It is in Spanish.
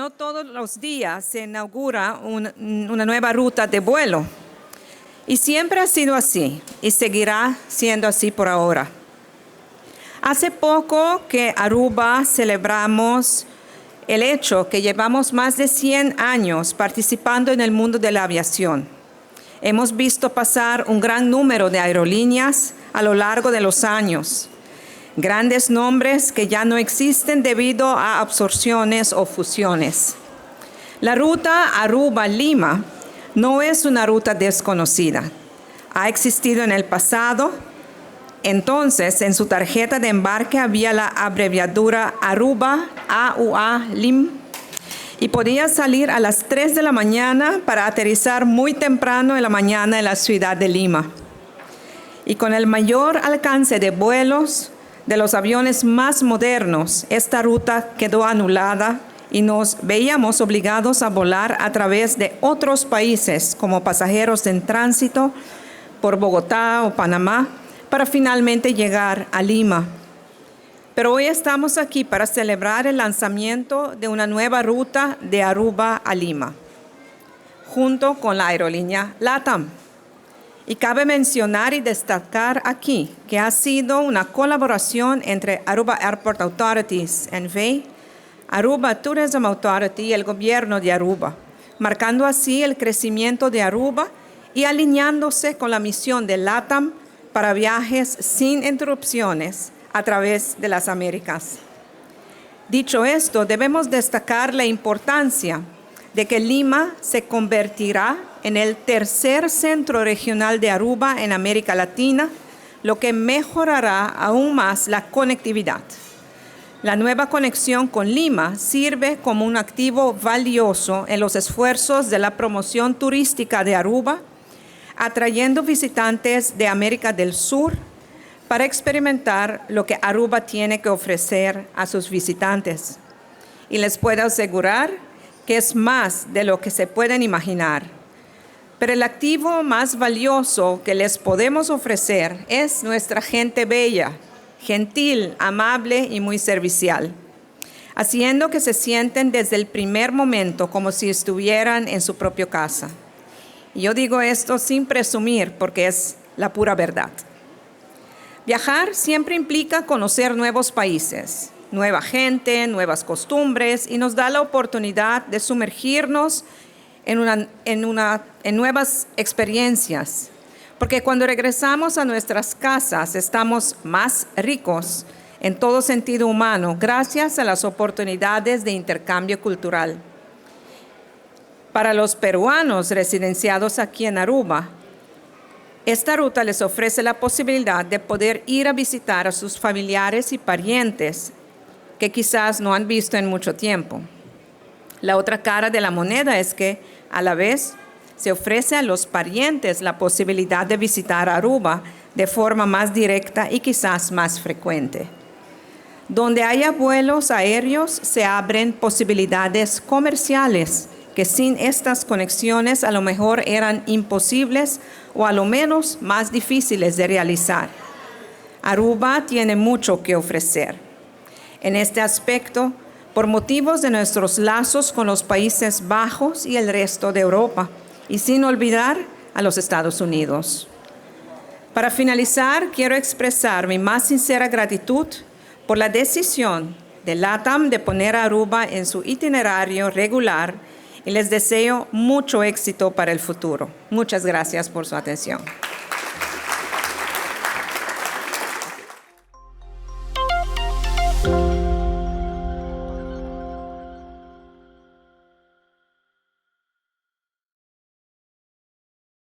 no todos los días se inaugura una nueva ruta de vuelo. Y siempre ha sido así y seguirá siendo así por ahora. Hace poco que Aruba celebramos el hecho que llevamos más de 100 años participando en el mundo de la aviación. Hemos visto pasar un gran número de aerolíneas a lo largo de los años. Grandes nombres que ya no existen debido a absorciones o fusiones. La ruta Aruba-Lima no es una ruta desconocida. Ha existido en el pasado. Entonces, en su tarjeta de embarque había la abreviatura Aruba, AUA, LIM, y podía salir a las 3 de la mañana para aterrizar muy temprano en la mañana en la ciudad de Lima. Y con el mayor alcance de vuelos de los aviones más modernos, esta ruta quedó anulada y nos veíamos obligados a volar a través de otros países como pasajeros en tránsito por Bogotá o Panamá para finalmente llegar a Lima. Pero hoy estamos aquí para celebrar el lanzamiento de una nueva ruta de Aruba a Lima, junto con la aerolínea LATAM. Y cabe mencionar y destacar aquí que ha sido una colaboración entre Aruba Airport Authorities, ANVAY, Aruba Tourism Authority y el gobierno de Aruba, marcando así el crecimiento de Aruba y alineándose con la misión de LATAM para viajes sin interrupciones a través de las Américas. Dicho esto, debemos destacar la importancia de que Lima se convertirá en el tercer centro regional de Aruba en América Latina, lo que mejorará aún más la conectividad. La nueva conexión con Lima sirve como un activo valioso en los esfuerzos de la promoción turística de Aruba, atrayendo visitantes de América del Sur para experimentar lo que Aruba tiene que ofrecer a sus visitantes. Y les puedo asegurar que es más de lo que se pueden imaginar. Pero el activo más valioso que les podemos ofrecer es nuestra gente bella, gentil, amable y muy servicial, haciendo que se sienten desde el primer momento como si estuvieran en su propia casa. Y yo digo esto sin presumir porque es la pura verdad. Viajar siempre implica conocer nuevos países, nueva gente, nuevas costumbres y nos da la oportunidad de sumergirnos en nuevas experiencias. Porque cuando regresamos a nuestras casas estamos más ricos en todo sentido humano gracias a las oportunidades de intercambio cultural. Para los peruanos residenciados aquí en Aruba, esta ruta les ofrece la posibilidad de poder ir a visitar a sus familiares y parientes que quizás no han visto en mucho tiempo. La otra cara de la moneda es que, a la vez, se ofrece a los parientes la posibilidad de visitar Aruba de forma más directa y quizás más frecuente. Donde haya vuelos aéreos, se abren posibilidades comerciales que sin estas conexiones a lo mejor eran imposibles o a lo menos más difíciles de realizar. Aruba tiene mucho que ofrecer. En este aspecto, por motivos de nuestros lazos con los Países Bajos y el resto de Europa, y sin olvidar a los Estados Unidos. Para finalizar, quiero expresar mi más sincera gratitud por la decisión de LATAM de poner a Aruba en su itinerario regular y les deseo mucho éxito para el futuro. Muchas gracias por su atención.